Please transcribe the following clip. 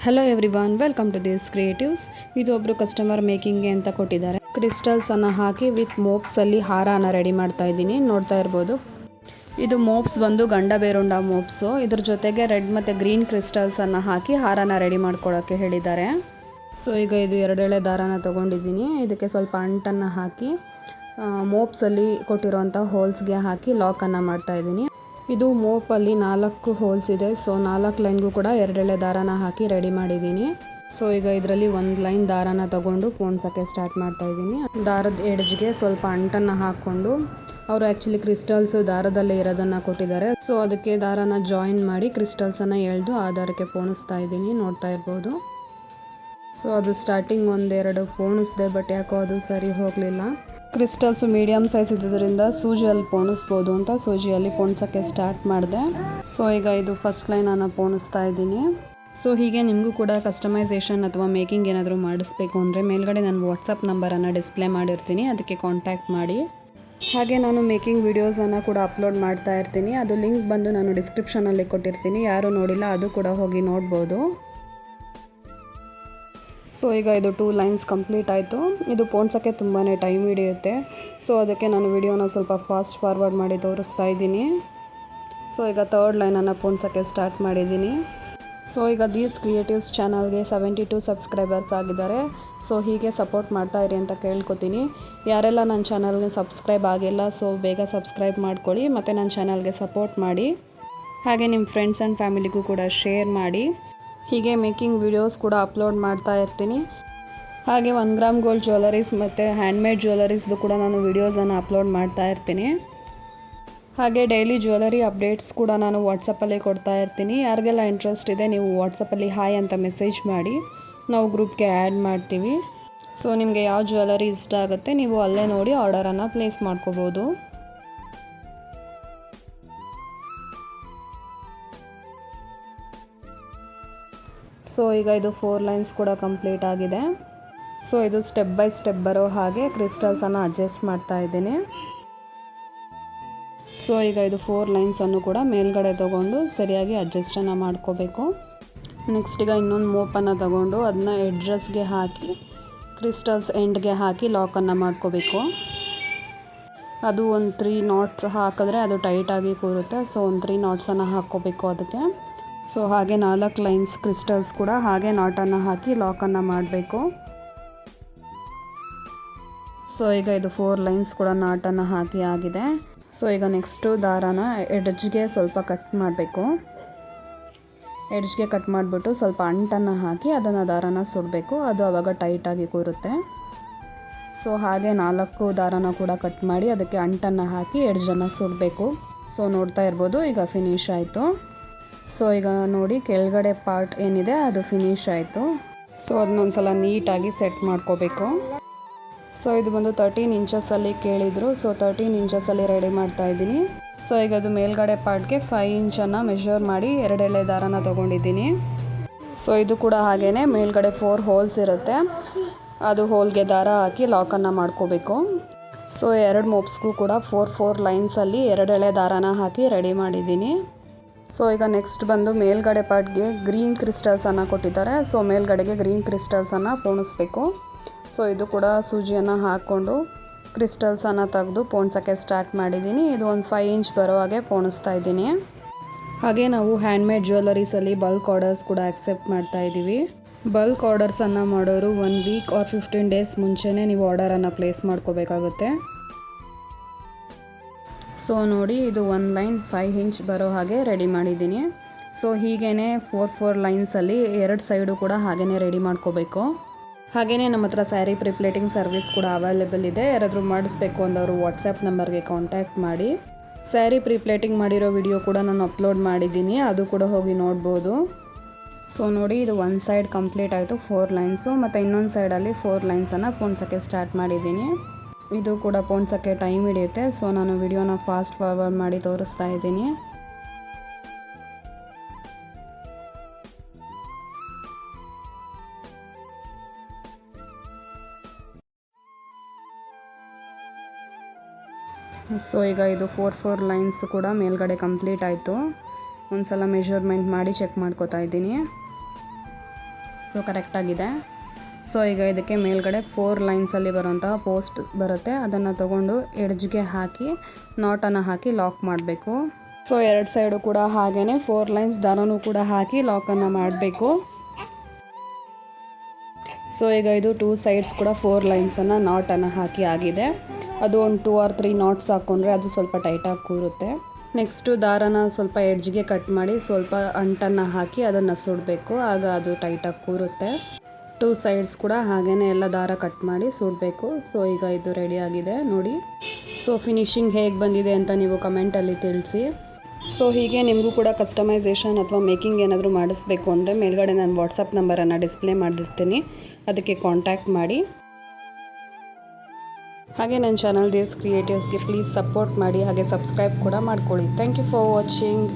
Hello everyone, welcome to this ಕ್ರಿಯೇಟಿವ್ಸ್. ಇದು ಒಬ್ಬರು ಕಸ್ಟಮರ್ ಮೇಕಿಂಗ್ಗೆ ಅಂತ ಕೊಟ್ಟಿದ್ದಾರೆ. ಕ್ರಿಸ್ಟಲ್ಸನ್ನು ಹಾಕಿ ವಿತ್ ಮೋಪ್ಸಲ್ಲಿ ಹಾರನ ರೆಡಿ ಮಾಡ್ತಾ ಇದ್ದೀನಿ. ನೋಡ್ತಾ ಇರ್ಬೋದು, ಇದು ಮೋಪ್ಸ್ ಬಂದು ಗಂಡ ಬೇರುಂಡ ಮೋಪ್ಸು. ಇದ್ರ ಜೊತೆಗೆ ರೆಡ್ ಮತ್ತು ಗ್ರೀನ್ ಕ್ರಿಸ್ಟಲ್ಸನ್ನು ಹಾಕಿ ಹಾರನ ರೆಡಿ ಮಾಡ್ಕೊಳ್ಳೋಕ್ಕೆ ಹೇಳಿದ್ದಾರೆ. ಸೊ ಈಗ ಇದು 2 ಎಳೆ ದಾರನ ತೊಗೊಂಡಿದ್ದೀನಿ. ಇದಕ್ಕೆ ಸ್ವಲ್ಪ ಅಂಟನ್ನು ಹಾಕಿ ಮೋಪ್ಸಲ್ಲಿ ಕೊಟ್ಟಿರೋಂಥ ಹೋಲ್ಸ್ಗೆ ಹಾಕಿ ಲಾಕನ್ನು ಮಾಡ್ತಾಯಿದ್ದೀನಿ. ಇದು ಮೋಪಲ್ಲಿ 4 ಹೋಲ್ಸ್ ಇದೆ. ಸೊ 4 ಲೈನ್ಗೂ ಕೂಡ 2 ಎಳೆ ದಾರನ ಹಾಕಿ ರೆಡಿ ಮಾಡಿದ್ದೀನಿ. ಸೊ ಈಗ ಇದರಲ್ಲಿ 1 ಲೈನ್ ದಾರನ ತಗೊಂಡು ಪೋಣಿಸೋಕ್ಕೆ ಸ್ಟಾರ್ಟ್ ಮಾಡ್ತಾ ಇದ್ದೀನಿ. ದಾರದ ಎಡ್ಜ್ಗೆ ಸ್ವಲ್ಪ ಅಂಟನ್ನು ಹಾಕ್ಕೊಂಡು, ಅವರು ಆ್ಯಕ್ಚುಲಿ ಕ್ರಿಸ್ಟಲ್ಸು ದಾರದಲ್ಲೇ ಇರೋದನ್ನು ಕೊಟ್ಟಿದ್ದಾರೆ. ಸೊ ಅದಕ್ಕೆ ದಾರನ ಜಾಯಿನ್ ಮಾಡಿ ಕ್ರಿಸ್ಟಲ್ಸನ್ನು ಎಳೆದು ಆ ದಾರಕ್ಕೆ ಪೋಣಿಸ್ತಾ ಇದ್ದೀನಿ. ನೋಡ್ತಾ ಇರ್ಬೋದು. ಸೊ ಅದು ಸ್ಟಾರ್ಟಿಂಗ್ 1-2 ಪೋಣಿಸ್ದೆ, ಬಟ್ ಯಾಕೋ ಅದು ಸರಿ ಹೋಗಲಿಲ್ಲ. ಕ್ರಿಸ್ಟಲ್ಸು ಮೀಡಿಯಮ್ ಸೈಜ್ ಇದ್ದಿದ್ದರಿಂದ ಸೂಜಿಯಲ್ಲಿ ಪೋಣಿಸ್ಬೋದು ಅಂತ ಸೂಜಿಯಲ್ಲಿ ಪೋಣಿಸೋಕ್ಕೆ ಸ್ಟಾರ್ಟ್ ಮಾಡಿದೆ. ಸೊ ಈಗ ಇದು ಫಸ್ಟ್ ಲೈನನ್ನು ಪೋಣಿಸ್ತಾ ಇದ್ದೀನಿ. ಸೊ ಹೀಗೆ ನಿಮಗೂ ಕೂಡ ಕಸ್ಟಮೈಸೇಷನ್ ಅಥವಾ ಮೇಕಿಂಗ್ ಏನಾದರೂ ಮಾಡಿಸ್ಬೇಕು ಅಂದರೆ ಮೇಲ್ಗಡೆ ನಾನು ವಾಟ್ಸಪ್ ನಂಬರನ್ನು ಡಿಸ್ಪ್ಲೇ ಮಾಡಿರ್ತೀನಿ, ಅದಕ್ಕೆ ಕಾಂಟ್ಯಾಕ್ಟ್ ಮಾಡಿ. ಹಾಗೆ ನಾನು ಮೇಕಿಂಗ್ ವಿಡಿಯೋಸನ್ನು ಕೂಡ ಅಪ್ಲೋಡ್ ಮಾಡ್ತಾ ಇರ್ತೀನಿ. ಅದು ಲಿಂಕ್ ಬಂದು ನಾನು ಡಿಸ್ಕ್ರಿಪ್ಷನಲ್ಲಿ ಕೊಟ್ಟಿರ್ತೀನಿ. ಯಾರು ನೋಡಿಲ್ಲ ಅದು ಕೂಡ ಹೋಗಿ ನೋಡ್ಬೋದು. ಸೊ ಈಗ ಇದು 2 ಲೈನ್ಸ್ ಕಂಪ್ಲೀಟ್ ಆಯಿತು. ಇದು ಪೋಣಿಸೋಕ್ಕೆ ತುಂಬಾ ಟೈಮ್ ಹಿಡಿಯುತ್ತೆ. ಸೊ ಅದಕ್ಕೆ ನಾನು ವಿಡಿಯೋನ ಸ್ವಲ್ಪ ಫಾಸ್ಟ್ ಫಾರ್ವರ್ಡ್ ಮಾಡಿ ತೋರಿಸ್ತಾ ಇದ್ದೀನಿ. ಸೊ ಈಗ 3rd ಲೈನನ್ನು ಪೋಣಿಸೋಕ್ಕೆ ಸ್ಟಾರ್ಟ್ ಮಾಡಿದ್ದೀನಿ. ಸೊ ಈಗ ದೀಸ್ ಕ್ರಿಯೇಟಿವ್ಸ್ ಚಾನಲ್ಗೆ 72 ಸಬ್ಸ್ಕ್ರೈಬರ್ಸ್ ಆಗಿದ್ದಾರೆ. ಸೊ ಹೀಗೆ ಸಪೋರ್ಟ್ ಮಾಡ್ತಾ ಇರಿ ಅಂತ ಕೇಳ್ಕೊತೀನಿ. ಯಾರೆಲ್ಲ ನನ್ನ ಚಾನಲ್ಗೆ ಸಬ್ಸ್ಕ್ರೈಬ್ ಆಗಿಲ್ಲ, ಸೊ ಬೇಗ ಸಬ್ಸ್ಕ್ರೈಬ್ ಮಾಡ್ಕೊಳ್ಳಿ ಮತ್ತು ನನ್ನ ಚಾನಲ್ಗೆ ಸಪೋರ್ಟ್ ಮಾಡಿ. ಹಾಗೆ ನಿಮ್ಮ ಫ್ರೆಂಡ್ಸ್ ಆ್ಯಂಡ್ ಫ್ಯಾಮಿಲಿಗೂ ಕೂಡ ಶೇರ್ ಮಾಡಿ. ಹೀಗೆ ಮೇಕಿಂಗ್ ವಿಡಿಯೋಸ್ ಕೂಡ ಅಪ್ಲೋಡ್ ಮಾಡ್ತಾ ಇರ್ತೀನಿ. ಹಾಗೆ 1 ಗ್ರಾಮ್ ಗೋಲ್ಡ್ ಜ್ಯುವೆಲರೀಸ್ ಮತ್ತು ಹ್ಯಾಂಡ್ಮೇಡ್ ಜ್ಯುವೆಲರೀಸ್ದು ಕೂಡ ನಾನು ವಿಡಿಯೋಸನ್ನು ಅಪ್ಲೋಡ್ ಮಾಡ್ತಾ ಇರ್ತೀನಿ. ಹಾಗೆ ಡೈಲಿ ಜ್ಯುವೆಲರಿ ಅಪ್ಡೇಟ್ಸ್ ಕೂಡ ನಾನು ವಾಟ್ಸಪ್ಪಲ್ಲಿ ಕೊಡ್ತಾ ಇರ್ತೀನಿ. ಯಾರಿಗೆಲ್ಲ ಇಂಟ್ರೆಸ್ಟ್ ಇದೆ ನೀವು ವಾಟ್ಸಪ್ಪಲ್ಲಿ ಹಾಯ್ ಅಂತ ಮೆಸೇಜ್ ಮಾಡಿ, ನಾವು ಗ್ರೂಪ್ಗೆ ಆ್ಯಡ್ ಮಾಡ್ತೀವಿ. ಸೊ ನಿಮಗೆ ಯಾವ ಜ್ಯುವೆಲರಿ ಇಷ್ಟ ಆಗುತ್ತೆ ನೀವು ಅಲ್ಲೇ ನೋಡಿ ಆರ್ಡರನ್ನು ಪ್ಲೇಸ್ ಮಾಡ್ಕೋಬೋದು. ಸೊ ಈಗ ಇದು 4 ಲೈನ್ಸ್ ಕೂಡ ಕಂಪ್ಲೀಟ್ ಆಗಿದೆ. ಸೊ ಇದು ಸ್ಟೆಪ್ ಬೈ ಸ್ಟೆಪ್ ಬರೋ ಹಾಗೆ ಕ್ರಿಸ್ಟಲ್ಸನ್ನು ಅಡ್ಜಸ್ಟ್ ಮಾಡ್ತಾ ಇದ್ದೀನಿ. ಸೊ ಈಗ ಇದು 4 ಲೈನ್ಸನ್ನು ಕೂಡ ಮೇಲ್ಗಡೆ ತೊಗೊಂಡು ಸರಿಯಾಗಿ ಅಡ್ಜಸ್ಟನ್ನು ಮಾಡ್ಕೋಬೇಕು. ನೆಕ್ಸ್ಟ್ ಈಗ ಇನ್ನೊಂದು ಮೋಪನ್ನು ತಗೊಂಡು ಅದನ್ನ ಎಡ್ಜಸ್ಗೆ ಹಾಕಿ ಕ್ರಿಸ್ಟಲ್ಸ್ ಎಂಡ್ಗೆ ಹಾಕಿ ಲಾಕನ್ನು ಮಾಡ್ಕೋಬೇಕು. ಅದು ಒಂದು 3 ನಾಟ್ಸ್ ಹಾಕಿದ್ರೆ ಅದು ಟೈಟಾಗಿ ಕೂರುತ್ತೆ. ಸೊ ಒಂದು 3 ನಾಟ್ಸನ್ನು ಹಾಕ್ಕೋಬೇಕು ಅದಕ್ಕೆ. ಸೊ ಹಾಗೆ 4 ಲೈನ್ಸ್ ಕ್ರಿಸ್ಟಲ್ಸ್ ಕೂಡ ಹಾಗೆ ನಾಟನ್ನು ಹಾಕಿ ಲಾಕನ್ನು ಮಾಡಬೇಕು. ಸೊ ಈಗ ಇದು 4 ಲೈನ್ಸ್ ಕೂಡ ನಾಟನ್ನು ಹಾಕಿ ಆಗಿದೆ. ಸೊ ಈಗ ನೆಕ್ಸ್ಟು ದಾರಾನ ಎಡ್ಜ್ಗೆ ಸ್ವಲ್ಪ ಕಟ್ ಮಾಡಬೇಕು. ಎಡ್ಜ್ಗೆ ಕಟ್ ಮಾಡಿಬಿಟ್ಟು ಸ್ವಲ್ಪ ಅಂಟನ್ನು ಹಾಕಿ ಅದನ್ನು ದಾರಾನ ಸುಡಬೇಕು. ಅದು ಆವಾಗ ಟೈಟಾಗಿ ಕೂರುತ್ತೆ. ಸೊ ಹಾಗೆ 4 ದಾರಾನ ಕೂಡ ಕಟ್ ಮಾಡಿ ಅದಕ್ಕೆ ಅಂಟನ್ನು ಹಾಕಿ ಎಡ್ಜನ್ನು ಸುಡಬೇಕು. ಸೊ ನೋಡ್ತಾ ಇರ್ಬೋದು, ಈಗ ಫಿನಿಶ್ ಆಯಿತು. ಸೊ ಈಗ ನೋಡಿ ಕೆಳಗಡೆ ಪಾರ್ಟ್ ಏನಿದೆ ಅದು ಫಿನಿಶ್ ಆಯಿತು. ಸೊ ಅದನ್ನೊಂದ್ಸಲ ನೀಟಾಗಿ ಸೆಟ್ ಮಾಡ್ಕೋಬೇಕು. ಸೊ ಇದು ಬಂದು 13 ಇಂಚಸಲ್ಲಿ ಕೇಳಿದರು. ಸೊ 13 ಇಂಚಸಲ್ಲಿ ರೆಡಿ ಮಾಡ್ತಾ ಇದ್ದೀನಿ. ಸೊ ಈಗ ಅದು ಮೇಲ್ಗಡೆ ಪಾರ್ಟ್ಗೆ 5 ಇಂಚನ್ನು ಮೆಷರ್ ಮಾಡಿ 2 ಎಳೆ ದಾರನ ತೊಗೊಂಡಿದ್ದೀನಿ. ಸೊ ಇದು ಕೂಡ ಹಾಗೇ ಮೇಲ್ಗಡೆ 4 ಹೋಲ್ಸ್ ಇರುತ್ತೆ. ಅದು ಹೋಲ್ಗೆ ದಾರ ಹಾಕಿ ಲಾಕನ್ನು ಮಾಡ್ಕೋಬೇಕು. ಸೊ 2 ಮೋಪ್ಸ್ಗೂ ಕೂಡ 4 ಲೈನ್ಸಲ್ಲಿ 2 ಎಳೆ ದಾರನ ಹಾಕಿ ರೆಡಿ ಮಾಡಿದ್ದೀನಿ. ಸೊ ಈಗ ನೆಕ್ಸ್ಟ್ ಬಂದು ಮೇಲ್ಗಡೆ ಪಾರ್ಟ್ಗೆ ಗ್ರೀನ್ ಕ್ರಿಸ್ಟಲ್ಸನ್ನು ಕೊಟ್ಟಿದ್ದಾರೆ. ಸೊ ಮೇಲ್ಗಡೆಗೆ ಗ್ರೀನ್ ಕ್ರಿಸ್ಟಲ್ಸನ್ನು ಪೋಣಿಸ್ಬೇಕು. ಸೊ ಇದು ಕೂಡ ಸೂಜಿಯನ್ನು ಹಾಕ್ಕೊಂಡು ಕ್ರಿಸ್ಟಲ್ಸನ್ನು ತೆಗೆದು ಪೋಣಿಸೋಕ್ಕೆ ಸ್ಟಾರ್ಟ್ ಮಾಡಿದ್ದೀನಿ. ಇದು ಒಂದು 5 ಇಂಚ್ ಬರೋ ಹಾಗೆ ಪೋಣಿಸ್ತಾ ಇದ್ದೀನಿ. ಹಾಗೆ ನಾವು ಹ್ಯಾಂಡ್ಮೇಡ್ ಜ್ಯುವೆಲರೀಸಲ್ಲಿ ಬಲ್ಕ್ ಆರ್ಡರ್ಸ್ ಕೂಡ ಆಕ್ಸೆಪ್ಟ್ ಮಾಡ್ತಾ ಇದ್ದೀವಿ. ಬಲ್ಕ್ ಆರ್ಡರ್ಸನ್ನು ಮಾಡೋರು 1 ವೀಕ್ ಆರ್ 15 ಡೇಸ್ ಮುಂಚೆನೇ ನೀವು ಆರ್ಡರನ್ನು ಪ್ಲೇಸ್ ಮಾಡ್ಕೋಬೇಕಾಗುತ್ತೆ. ಸೊ ನೋಡಿ ಇದು 1 ಲೈನ್ 5 ಇಂಚ್ ಬರೋ ಹಾಗೆ ರೆಡಿ ಮಾಡಿದ್ದೀನಿ. ಸೊ ಹೀಗೇ 4 ಲೈನ್ಸಲ್ಲಿ 2 ಸೈಡು ಕೂಡ ಹಾಗೇ ರೆಡಿ ಮಾಡ್ಕೋಬೇಕು. ಹಾಗೆಯೇ ನಮ್ಮ ಹತ್ರ ಸ್ಯಾರಿ ಪ್ರಿಪ್ಲೇಟಿಂಗ್ ಸರ್ವಿಸ್ ಕೂಡ ಅವೈಲೇಬಲ್ ಇದೆ. ಯಾರಾದರೂ ಮಾಡಿಸ್ಬೇಕು ಅಂದವರು ವಾಟ್ಸಪ್ ನಂಬರ್ಗೆ ಕಾಂಟ್ಯಾಕ್ಟ್ ಮಾಡಿ. ಸ್ಯಾರಿ ಪ್ರಿಪ್ಲೇಟಿಂಗ್ ಮಾಡಿರೋ ವಿಡಿಯೋ ಕೂಡ ನಾನು ಅಪ್ಲೋಡ್ ಮಾಡಿದ್ದೀನಿ, ಅದು ಕೂಡ ಹೋಗಿ ನೋಡ್ಬೋದು. ಸೊ ನೋಡಿ ಇದು 1 ಸೈಡ್ ಕಂಪ್ಲೀಟ್ ಆಯಿತು 4 ಲೈನ್ಸು, ಮತ್ತು ಇನ್ನೊಂದು ಸೈಡಲ್ಲಿ 4 ಲೈನ್ಸನ್ನು ಪೋಣಿಸೋಕ್ಕೆ ಸ್ಟಾರ್ಟ್ ಮಾಡಿದ್ದೀನಿ. ಇದು ಕೂಡ ಪೋಣಿಸೋಕ್ಕೆ ಟೈಮ್ ಹಿಡಿಯುತ್ತೆ. ಸೊ ನಾನು ವಿಡಿಯೋನ ಫಾಸ್ಟ್ ಫಾರ್ವರ್ಡ್ ಮಾಡಿ ತೋರಿಸ್ತಾ ಇದ್ದೀನಿ. ಸೊ ಈಗ ಇದು 4 ಲೈನ್ಸ್ ಕೂಡ ಮೇಲ್ಗಡೆ ಕಂಪ್ಲೀಟ್ ಆಯಿತು. ಒಂದು ಸಲ ಮೆಷರ್ಮೆಂಟ್ ಮಾಡಿ ಚೆಕ್ ಮಾಡ್ಕೋತಾ ಇದ್ದೀನಿ. ಸೊ ಕರೆಕ್ಟಾಗಿದೆ. ಸೊ ಈಗ ಇದಕ್ಕೆ ಮೇಲ್ಗಡೆ 4 ಲೈನ್ಸಲ್ಲಿ ಬರುವಂತಹ ಪೋಸ್ಟ್ ಬರುತ್ತೆ, ಅದನ್ನು ತೊಗೊಂಡು ಎಡ್ಜ್ಗೆ ಹಾಕಿ ನಾಟನ್ನು ಹಾಕಿ ಲಾಕ್ ಮಾಡಬೇಕು. ಸೊ 2 ಸೈಡು ಕೂಡ ಹಾಗೇ 4 ಲೈನ್ಸ್ ದಾರನೂ ಕೂಡ ಹಾಕಿ ಲಾಕನ್ನು ಮಾಡಬೇಕು. ಸೊ ಈಗ ಇದು 2 ಸೈಡ್ಸ್ ಕೂಡ 4 ಲೈನ್ಸನ್ನು ನಾಟನ್ನು ಹಾಕಿ ಆಗಿದೆ. ಅದು ಒಂದು 2 or 3 ನಾಟ್ಸ್ ಹಾಕ್ಕೊಂಡ್ರೆ ಅದು ಸ್ವಲ್ಪ ಟೈಟಾಗಿ ಕೂರುತ್ತೆ. ನೆಕ್ಸ್ಟು ದಾರನ ಸ್ವಲ್ಪ ಎಡ್ಜ್ಗೆ ಕಟ್ ಮಾಡಿ ಸ್ವಲ್ಪ ಅಂಟನ್ನು ಹಾಕಿ ಅದನ್ನು ಸುಡಬೇಕು, ಆಗ ಅದು ಟೈಟಾಗಿ ಕೂರುತ್ತೆ. 2 ಸೈಡ್ಸ್ ಕೂಡ ಹಾಗೇ ಎಲ್ಲ ದಾರ ಕಟ್ ಮಾಡಿ ಸುಡಬೇಕು. ಸೊ ಈಗ ಇದು ರೆಡಿ ಆಗಿದೆ ನೋಡಿ. ಸೊ ಫಿನಿಶಿಂಗ್ ಹೇಗೆ ಬಂದಿದೆ ಅಂತ ನೀವು ಕಮೆಂಟಲ್ಲಿ ತಿಳಿಸಿ. ಸೊ ಹೀಗೆ ನಿಮಗೂ ಕೂಡ ಕಸ್ಟಮೈಸೇಷನ್ ಅಥವಾ ಮೇಕಿಂಗ್ ಏನಾದರೂ ಮಾಡಿಸ್ಬೇಕು ಅಂದರೆ ಮೇಲ್ಗಡೆ ನಾನು ವಾಟ್ಸಪ್ ನಂಬರನ್ನು ಡಿಸ್ಪ್ಲೇ ಮಾಡಿರ್ತೀನಿ, ಅದಕ್ಕೆ ಕಾಂಟ್ಯಾಕ್ಟ್ ಮಾಡಿ. ಹಾಗೆ ನನ್ನ ಚಾನಲ್ ದೇಸ್ ಕ್ರಿಯೇಟಿವ್ಸ್ಗೆ ಪ್ಲೀಸ್ ಸಪೋರ್ಟ್ ಮಾಡಿ, ಹಾಗೆ ಸಬ್ಸ್ಕ್ರೈಬ್ ಕೂಡ ಮಾಡ್ಕೊಳ್ಳಿ. Thank you for watching.